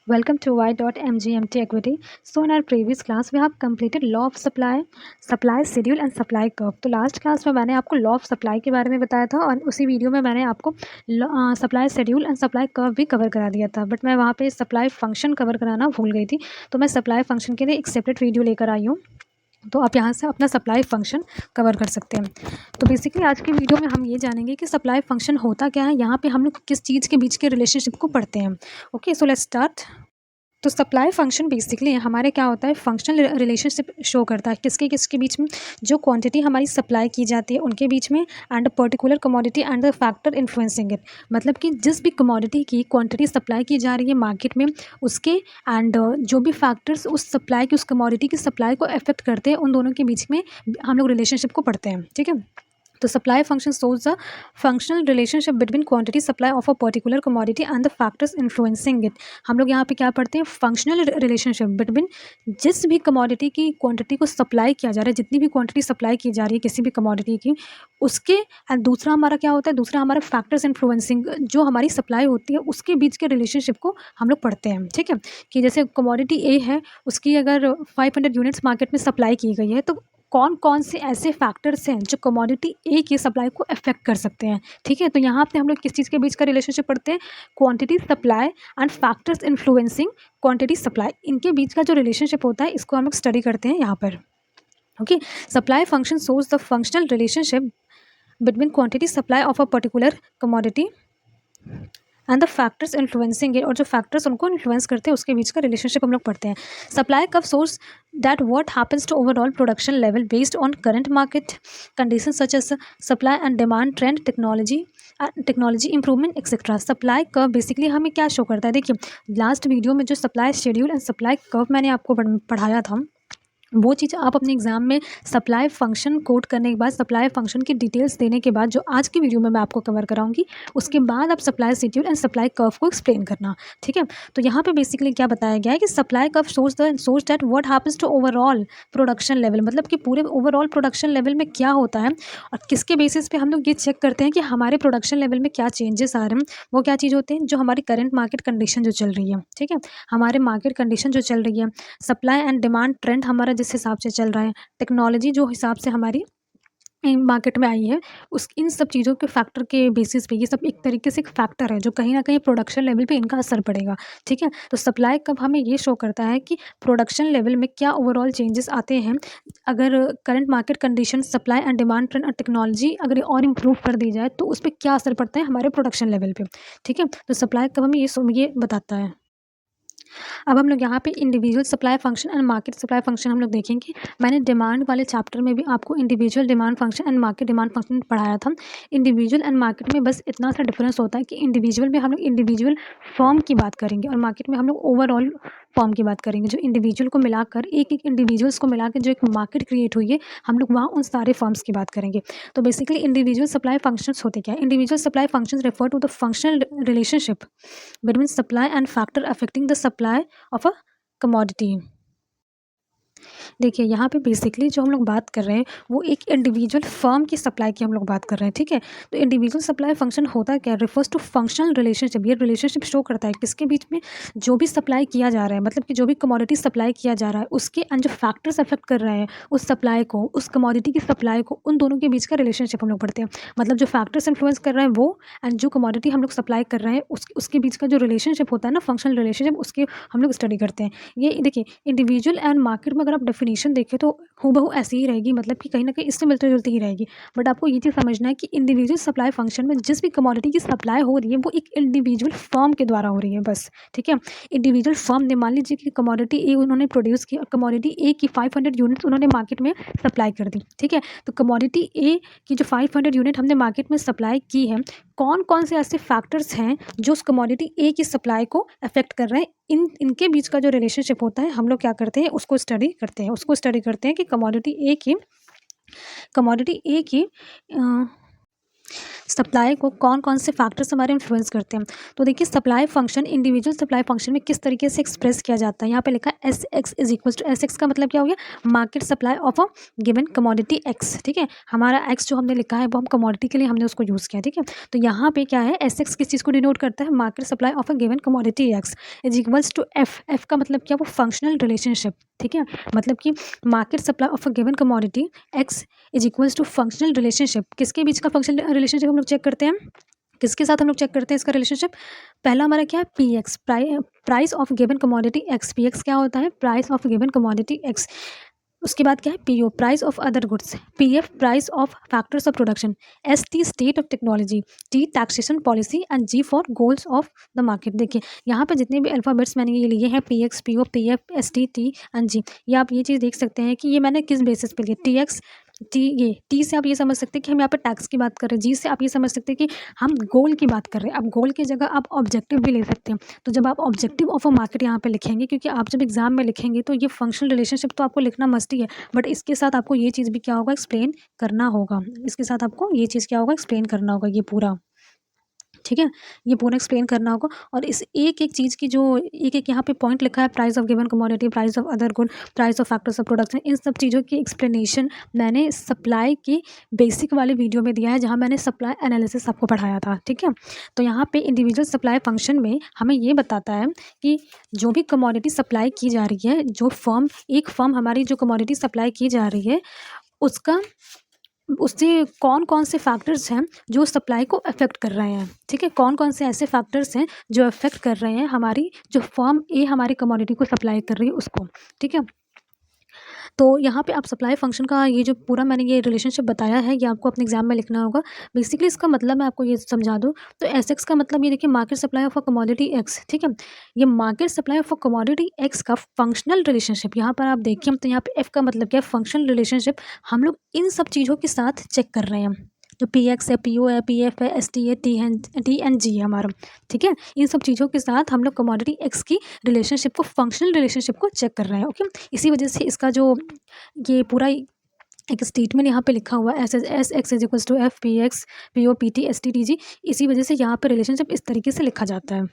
Welcome to Y.MGMT Equity. So in our previous class we have completed law of supply, supply schedule and supply curve. तो last class में मैंने आपको law of supply के बारे में बताया था और उसी वीडियो में मैंने आपको supply schedule and supply curve भी कवर करा दिया था, बट मैं वहाँ पे सप्लाई फंक्शन कवर कराना भूल गई थी, तो मैं सप्लाई फंक्शन के लिए एक सेपरेट वीडियो लेकर आई हूँ। तो आप यहाँ से अपना सप्लाई फंक्शन कवर कर सकते हैं। तो बेसिकली आज की वीडियो में हम ये जानेंगे कि सप्लाई फंक्शन होता क्या है, यहाँ पे हम लोग किस चीज़ के बीच के रिलेशनशिप को पढ़ते हैं। Okay, so let's start. तो सप्लाई फंक्शन बेसिकली हमारे क्या होता है, फंक्शनल रिलेशनशिप शो करता है किसके किसके बीच में, जो क्वांटिटी हमारी सप्लाई की जाती है उनके बीच में, and particular commodity and the factor influencing it. मतलब कि जिस भी कमोडिटी की क्वांटिटी सप्लाई की जा रही है मार्केट में उसके एंड जो भी फैक्टर्स उस सप्लाई की उस कमोडिटी की सप्लाई को अफेक्ट करते हैं उन दोनों के बीच में हम लोग रिलेशनशिप को पढ़ते हैं। ठीक है, तो supply function shows the functional relationship between quantity supply of a particular commodity and the factors influencing it. हम लोग यहाँ पे क्या पढ़ते हैं, फंक्शनल रिलेशनशिप बिटवीन जिस भी कमोडिटी की क्वांटिटी को सप्लाई किया जा रहा है, जितनी भी क्वांटिटी सप्लाई की जा रही है किसी भी कमोडिटी की उसके, एंड दूसरा हमारा क्या होता है, दूसरा हमारा फैक्टर्स इन्फ्लुएंसिंग जो हमारी सप्लाई होती है उसके बीच के रिलेशनशिप को हम लोग पढ़ते हैं। ठीक है, कि जैसे कमोडिटी ए है उसकी अगर 500 यूनिट्स मार्केट में सप्लाई की गई है तो कौन कौन से ऐसे फैक्टर्स हैं जो कमोडिटी ए की सप्लाई को अफेक्ट कर सकते हैं। ठीक है, तो यहाँ पे हम लोग किस चीज़ के बीच का रिलेशनशिप पढ़ते हैं, quantity supply and factors influencing quantity supply, इनके बीच का जो रिलेशनशिप होता है इसको हम लोग स्टडी करते हैं यहाँ पर। Okay, supply function shows the functional relationship between quantity supply of a particular commodity and the factors influencing it, और जो फैक्टर्स उनको इन्फ्लुएंस करते हैं उसके बीच का रिलेशनशिप हम लोग पढ़ते हैं। Supply curve source that what happens to overall production level based on current market condition such as supply and demand trend technology improvement etcetera. Supply curve basically हमें क्या शो करता है, देखिए लास्ट वीडियो में जो supply schedule and supply curve मैंने आपको पढ़ाया था वो चीज़ आप अपने एग्जाम में सप्लाई फंक्शन कोड करने के बाद, सप्लाई फंक्शन की डिटेल्स देने के बाद जो आज की वीडियो में मैं आपको कवर कराऊंगी उसके बाद आप supply schedule and supply curve को एक्सप्लेन करना। ठीक है, तो यहाँ पे बेसिकली क्या बताया गया है कि supply curve source that what happens to overall production level, मतलब कि पूरे ओवरऑल प्रोडक्शन लेवल में क्या होता है और किसके बेसिस पे हम लोग ये चेक करते हैं कि हमारे प्रोडक्शन लेवल में क्या चेंजेस आ रहे हैं। वो क्या चीज़ होते हैं, जो हमारी करंट मार्केट कंडीशन जो चल रही है, ठीक है, हमारे मार्केट कंडीशन जो चल रही है, सप्लाई एंड डिमांड ट्रेंड हमारा जिस हिसाब से चल रहा है, टेक्नोलॉजी जो हिसाब से हमारी मार्केट में आई है, उस इन सब चीज़ों के फैक्टर के बेसिस पे ये सब एक तरीके से एक फैक्टर है जो कहीं ना कहीं प्रोडक्शन लेवल पे इनका असर पड़ेगा। ठीक है, तो सप्लाई कब हमें ये शो करता है कि प्रोडक्शन लेवल में क्या ओवरऑल चेंजेस आते हैं, अगर current market condition supply and demand trend और टेक्नोलॉजी अगर और इम्प्रूव कर दी जाए तो उस पर क्या असर पड़ता है हमारे प्रोडक्शन लेवल पे। ठीक है, तो सप्लाई कब हमें ये बताता है। अब हम लोग यहाँ पे individual supply function and market supply function हम लोग देखेंगे। मैंने डिमांड वाले चैप्टर में भी आपको individual demand function and market demand function पढ़ाया था। इंडिविजुअल एंड मार्केट में बस इतना सा डिफरेंस होता है कि इंडिविजुअल में हम लोग इंडिविजुअल फॉर्म की बात करेंगे और मार्केट में हम लोग ओवरऑल फॉर्म की बात करेंगे। जो इंडिविजुअल को मिलाकर एक एक इंडिविजुअल्स को मिलाकर जो एक मार्केट क्रिएट हुई है हम लोग वहाँ उन सारे फॉर्म्स की बात करेंगे। तो बेसिकली इंडिविजुअल सप्लाई फंक्शंस होते क्या है, individual supply functions refer to the functional relationship between supply and factor affecting the supply of a commodity. देखिए यहाँ पे बेसिकली जो हम लोग बात कर रहे हैं वो एक इंडिविजुअल फर्म की सप्लाई की हम लोग बात कर रहे हैं। ठीक है, तो इंडिविजुअल सप्लाई फंक्शन होता क्या, रिफर्स टू फंक्शनल रिलेशनशिप। ये रिलेशनशिप शो करता है किसके बीच में, जो भी सप्लाई किया जा रहा है, मतलब कि जो भी कमोडिटी सप्लाई किया जा रहा है उसके एंड जो फैक्टर्स अफेक्ट कर रहे हैं उस सप्लाई को, उस कमोडिटी की सप्लाई को, उन दोनों के बीच का रिलेशनशिप हम लोग पढ़ते हैं। मतलब जो फैक्टर्स इन्फ्लुएंस कर रहे हैं वो एंड जो कमोडिटी हम लोग सप्लाई कर रहे हैं उसके बीच का जो रिलेशनशिप होता है ना, फंक्शनल रिलेशनशिप, उसके हम लोग स्टडी करते हैं। ये देखिए इंडिविजुअल एंड मार्केट में अगर आप डेफिनेशन देखें तो हूबहू ऐसी ही रहेगी, मतलब कि कहीं ना कहीं इससे मिलती जुलती ही रहेगी। बट आपको ये चीज़ समझना है कि इंडिविजुअल सप्लाई फंक्शन में जिस भी कमोडिटी की सप्लाई हो रही है वो एक इंडिविजुअल फर्म के द्वारा हो रही है बस। ठीक है, इंडिविजुअल फर्म ने, मान लीजिए कि कमोडिटी ए उन्होंने प्रोड्यूस की और कमोडिटी ए की 500 यूनिट्स उन्होंने मार्केट में सप्लाई कर दी। ठीक है, तो कमोडिटी ए की जो 500 यूनिट हमने मार्केट में सप्लाई की है, कौन कौन से ऐसे फैक्टर्स हैं जो उस कमोडिटी ए की सप्लाई को अफेक्ट कर रहे हैं, इनके बीच का जो रिलेशनशिप होता है हम लोग क्या करते हैं उसको स्टडी करते हैं कि कमोडिटी ए की सप्लाई को कौन कौन से फैक्टर्स हमारे इन्फ्लुएंस करते हैं। तो देखिए supply function individual supply function में किस तरीके से एक्सप्रेस किया जाता है। यहाँ पे लिखा है S X is equal to S X का मतलब क्या हो गया, market supply of a given commodity X. ठीक है, हमारा एक्स जो हमने लिखा है वो हम कमोडिटी के लिए हमने उसको यूज़ किया। ठीक है, तो यहाँ पे क्या है, एस एक्स किस चीज़ को डिनोट करता है, market supply of a given commodity X is equals to F. F का मतलब क्या, वो फंक्शनल रिलेशनशिप। ठीक है, मतलब कि market supply of a given commodity X is equals to functional relationship. किसके बीच का फंक्शनल रिलेशनशिप हम लोग चेक करते हैं, किसके साथ हम लोग चेक करते हैं इसका रिलेशनशिप। पहला हमारा क्या है, P X, price of given commodity X. P X क्या होता है, price of given commodity X. उसके बाद क्या है, P O, price of other goods. P F, price of factors of production. S T, state of technology. T, taxation policy. And G for goals of the market. देखिए यहाँ पे जितने भी alphabets मैंने ये लिए हैं, P X, P O, P F, S T, T and G, ये आप ये चीज़ देख सकते हैं कि ये मैंने किस बेसिस पे लिए। टी एक्स, टी, ये टी से आप ये समझ सकते हैं कि हम यहाँ पे टैक्स की बात कर रहे हैं। जी से आप ये समझ सकते हैं कि हम गोल की बात कर रहे हैं। अब गोल की जगह आप ऑब्जेक्टिव भी ले सकते हैं। तो जब आप ऑब्जेक्टिव ऑफ अ मार्केट यहाँ पे लिखेंगे, क्योंकि आप जब एग्जाम में लिखेंगे तो ये फंक्शनल रिलेशनशिप तो आपको लिखना मस्ट ही है, बट इसके साथ आपको ये चीज़ भी क्या होगा, एक्सप्लेन करना होगा। इसके साथ आपको ये चीज़ क्या होगा, एक्सप्लेन करना होगा ये पूरा। ठीक है, ये पूरा एक्सप्लेन करना होगा। और इस एक एक चीज़ की जो एक एक यहाँ पे पॉइंट लिखा है, price of given commodity, price of other good, price of factors of production, इन सब चीज़ों की एक्सप्लेनेशन मैंने सप्लाई की बेसिक वाले वीडियो में दिया है, जहाँ मैंने सप्लाई एनालिसिस आपको पढ़ाया था। ठीक है, तो यहाँ पे इंडिविजुअल सप्लाई फंक्शन में हमें ये बताता है कि जो भी कमोडिटी सप्लाई की जा रही है, जो फर्म, एक फर्म हमारी जो कमोडिटी सप्लाई की जा रही है, उसका उससे कौन कौन से फैक्टर्स हैं जो सप्लाई को अफेक्ट कर रहे हैं। ठीक है, कौन कौन से ऐसे फैक्टर्स हैं जो अफेक्ट कर रहे हैं हमारी, जो फर्म ए हमारी कमोडिटी को सप्लाई कर रही है उसको। ठीक है, तो यहाँ पे आप सप्लाई फंक्शन का ये जो पूरा मैंने ये रिलेशनशिप बताया है, ये आपको अपने एग्जाम में लिखना होगा। बेसिकली इसका मतलब मैं आपको ये समझा दूँ, तो एस एक्स का मतलब ये देखिए, market supply of a commodity X. ठीक है, ये market supply of a commodity x का फंक्शनल रिलेशनशिप, यहाँ पर आप देखिए, हम तो यहाँ पे एफ का मतलब क्या है, फंक्शनल रिलेशनशिप। हम लोग इन सब चीज़ों के साथ चेक कर रहे हैं, जो पी एक्स है, पी ओ है, पी एफ है, एस टी है, टी एन जी है हमारा। ठीक है, इन सब चीज़ों के साथ हम लोग कमोडिटी एक्स की रिलेशनशिप को, फंक्शनल रिलेशनशिप को चेक कर रहे हैं। ओके, इसी वजह से इसका जो ये पूरा एक स्टेटमेंट यहाँ पे लिखा हुआ है, S X is equals to F P X, P O, P T, S T, T G. इसी वजह से यहाँ पे रिलेशनशिप इस तरीके से लिखा जाता है।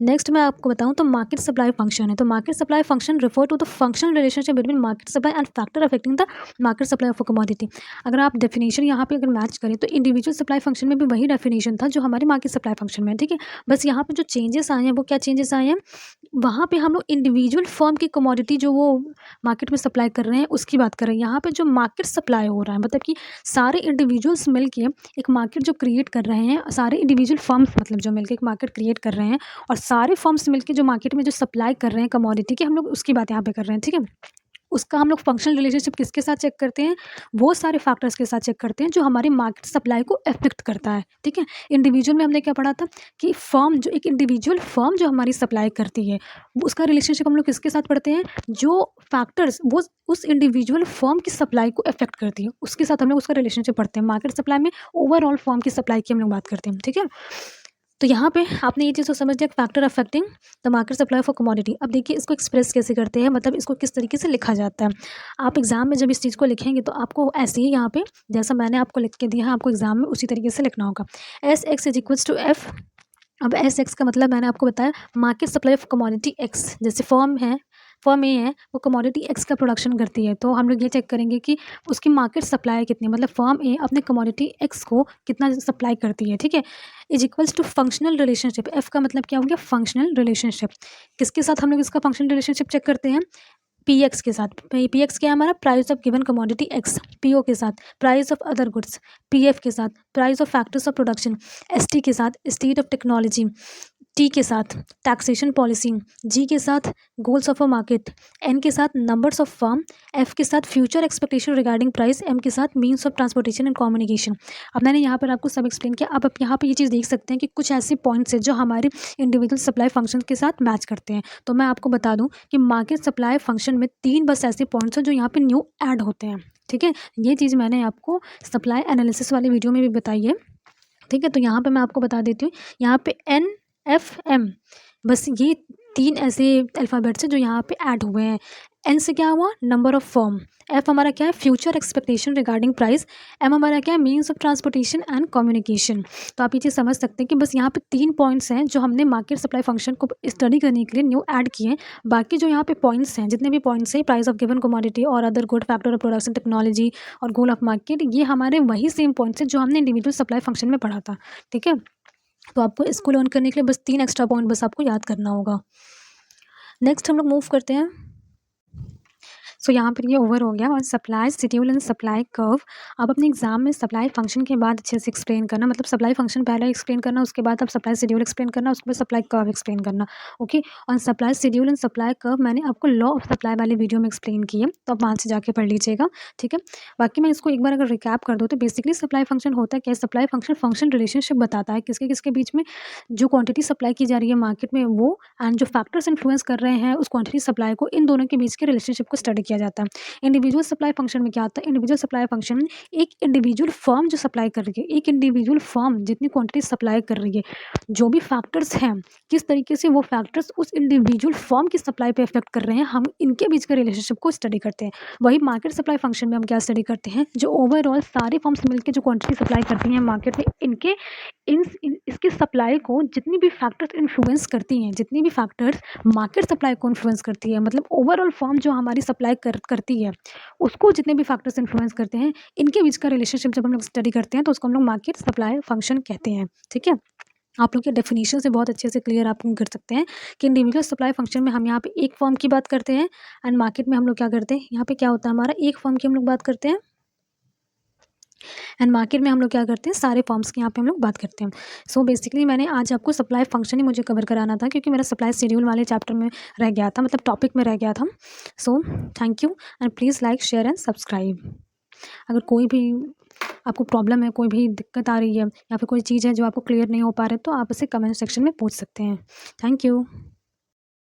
नेक्स्ट मैं आपको बताऊं तो मार्केट सप्लाई फंक्शन है। तो market supply function refer to the functional relationship between market supply and factor affecting the market supply of a commodity. अगर आप डेफिनेशन यहाँ पे अगर मैच करें तो इंडिविजुअल सप्लाई फंक्शन में भी वही डेफिनेशन था जो हमारे मार्केट सप्लाई फंक्शन में है। ठीक है, बस यहाँ पे जो चेंजेस आए हैं, वो क्या चेंजेस आए हैं, वहाँ पे हम लोग इंडिविजुअल फर्म की कमोडिटी जो वो मार्केट में सप्लाई कर रहे हैं उसकी बात कर रहे हैं। यहाँ पे जो मार्केट सप्लाई हो रहा है, मतलब कि सारे इंडिविजुअल्स मिलके एक मार्केट जो क्रिएट कर रहे हैं, सारे इंडिविजुअल फर्म्स मतलब जो मिलके एक मार्केट क्रिएट कर रहे हैं, और सारे फर्म्स मिलके जो मार्केट में जो सप्लाई कर रहे हैं कमोडिटी की, हम लोग उसकी बात यहाँ पे कर रहे हैं। ठीक है, उसका हम लोग फंक्शनल रिलेशनशिप किसके साथ चेक करते हैं, वो सारे फैक्टर्स के साथ चेक करते हैं जो हमारी मार्केट सप्लाई को अफेक्ट करता है। ठीक है, इंडिविजुअल में हमने क्या पढ़ा था कि फर्म, जो एक इंडिविजुअल फर्म जो हमारी सप्लाई करती है, उसका रिलेशनशिप हम लोग किसके साथ पढ़ते हैं, जो फैक्टर्स वो उस इंडिविजुअल फर्म की सप्लाई को अफेक्ट करती है, उसके साथ हम लोग उसका रिलेशनशिप पढ़ते हैं। मार्केट सप्लाई में ओवरऑल फर्म की सप्लाई की हम लोग बात करते हैं। ठीक है, तो यहाँ पे आपने ये चीज़ तो समझ लिया, factor affecting the market supply for commodity. अब देखिए इसको एक्सप्रेस कैसे करते हैं, मतलब इसको किस तरीके से लिखा जाता है। आप एग्जाम में जब इस चीज़ को लिखेंगे तो आपको ऐसे ही यहाँ पे जैसा मैंने आपको लिख के दिया है, आपको एग्जाम में उसी तरीके से लिखना होगा। S X is equals to F. अब एस एक्स का मतलब मैंने आपको बताया, market supply of commodity X. जैसे फर्म है, फर्म ए है, वो कमोडिटी एक्स का प्रोडक्शन करती है, तो हम लोग ये चेक करेंगे कि उसकी मार्केट सप्लाई कितनी, मतलब फर्म ए अपने कमोडिटी एक्स को कितना सप्लाई करती है। ठीक है, is equals to functional relationship. F का मतलब क्या हो गया, फंक्शनल रिलेशनशिप। किसके साथ हम लोग इसका फंक्शनल रिलेशनशिप चेक करते हैं, पी एक्स के साथ। पी एक्स क्या है हमारा, price of given commodity X. P O के साथ price of other goods. P F के साथ price of factors of production. S T के साथ स्टेट ऑफ टेक्नोलॉजी। टी के साथ टैक्सेशन पॉलिसी। जी के साथ goals of a market. N के साथ नंबर्स ऑफ फर्म। एफ के साथ future expectation regarding price. M के साथ means of transportation and communication. अब मैंने यहाँ पर आपको सब एक्सप्लेन किया। अब आप यहाँ पे ये चीज़ देख सकते हैं कि कुछ ऐसे पॉइंट्स हैं जो हमारे इंडिविजुअल सप्लाई फंक्शन के साथ मैच करते हैं। तो मैं आपको बता दूँ कि मार्केट सप्लाई फंक्शन में 3 बस ऐसे पॉइंट्स हैं जो यहाँ पे न्यू ऐड होते हैं। ठीक है, ये चीज़ मैंने आपको सप्लाई एनालिसिस वाले वीडियो में भी बताई है। ठीक है, तो यहाँ पे मैं आपको बता देती हूँ, यहाँ पे एन एफ एम, बस ये 3 ऐसे अल्फ़ाबेट्स हैं जो यहाँ पे ऐड हुए हैं। एन से क्या हुआ, नंबर ऑफ फर्म। एफ हमारा क्या है, future expectation regarding price. M हमारा क्या है, means of transportation and communication. तो आप ये चीज़ समझ सकते हैं कि बस यहाँ पे 3 पॉइंट्स हैं जो हमने मार्केट सप्लाई फंक्शन को स्टडी करने के लिए न्यू ऐड किए हैं। बाकी जो यहाँ पे पॉइंट्स हैं, जितने भी पॉइंट्स हैं, प्राइस ऑफ गिवन कमोडिटी और other good, factor of production, technology और गोल ऑफ मार्केट, ये हमारे वही सेम पॉइंट्स हैं जो हमने इंडिविजुअल सप्लाई फंक्शन में पढ़ा था। ठीक है, तो आपको इसको लर्न करने के लिए बस 3 एक्स्ट्रा पॉइंट बस आपको याद करना होगा। नेक्स्ट हम लोग मूव करते हैं। सो यहाँ पर ये ओवर हो गया। और supply schedule and supply curve, आप अपने एग्जाम में सप्लाई फंक्शन के बाद अच्छे से एक्सप्लेन करना, मतलब सप्लाई फंक्शन पहले एक्सप्लेन करना, उसके बाद आप सप्लाई शेड्यूल एक्सप्लेन करना, उसके बाद सप्लाई कर्व एक्सप्लेन करना। ओके, और supply schedule and supply curve मैंने आपको लॉ ऑफ सप्लाई वाली वीडियो में एक्सप्लेन की है, तो आप वहाँ से जाके पढ़ लीजिएगा। ठीक है, बाकी मैं इसको एक बार अगर रिकैप कर दूँ तो बेसिकली सप्लाई फंक्शन होता है क्या, सप्लाई फंक्शन रिलेशनशिप बताता है किसके किसके बीच में, जो क्वांटिटी सप्लाई की जा रही है मार्केट में वो, एंड जो फैक्टर्स इन्फ्लुएंस कर रहे हैं उस क्वांटिटी सप्लाई को, इन दोनों के बीच के रिलेशनशिप को स्टडी किया जाता है। इंडिविजुअल सप्लाई फंक्शन में क्या होता है, इंडिविजुअल सप्लाई फंक्शन में एक इंडिविजुअल फर्म जो सप्लाई कर रही है, एक इंडिविजुअल फर्म जितनी क्वांटिटी सप्लाई कर रही है, जो भी फैक्टर्स हैं, किस तरीके से वो फैक्टर्स उस इंडिविजुअल फर्म की सप्लाई पे इफेक्ट कर रहे हैं, हम इनके बीच के रिलेशनशिप को स्टडी करते हैं। वही मार्केट सप्लाई फंक्शन में हम क्या स्टडी करते हैं, जो ओवरऑल सारी फर्म्स मिलकर जो क्वांटिटी सप्लाई करती हैं मार्केट में, इनके इसकी सप्लाई को जितनी भी फैक्टर्स इन्फ्लुएंस करती हैं, जितनी भी फैक्टर्स मार्केट सप्लाई को इन्फ्लुएंस करती है, मतलब ओवरऑल फर्म जो हमारी सप्लाई करती है उसको जितने भी फैक्टर्स इन्फ्लुएंस करते हैं, इनके बीच का रिलेशनशिप जब हम लोग स्टडी करते हैं तो उसको हम लोग मार्केट सप्लाई फंक्शन कहते हैं। ठीक है, आप लोग के डेफिनेशन से बहुत अच्छे से क्लियर आप कर सकते हैं कि इंडिविजुअल सप्लाई फंक्शन में हम यहाँ पे एक फर्म की बात करते हैं, एंड मार्केट में हम लोग क्या करते हैं, यहाँ पे क्या होता है हमारा, एक फर्म की हम लोग बात करते हैं, एंड मार्केट में हम लोग क्या करते हैं, सारे फॉर्म्स की यहाँ पे हम लोग बात करते हैं। सो बेसिकली मैंने आज आपको सप्लाई फंक्शन ही मुझे कवर कराना था, क्योंकि मेरा सप्लाई शेड्यूल वाले चैप्टर में रह गया था, मतलब टॉपिक में रह गया था। So thank you, and please like, share and subscribe. अगर कोई भी आपको प्रॉब्लम है, कोई भी दिक्कत आ रही है, या फिर कोई चीज़ है जो आपको क्लियर नहीं हो पा रहा है, तो आप इसे कमेंट सेक्शन में पूछ सकते हैं। Thank you.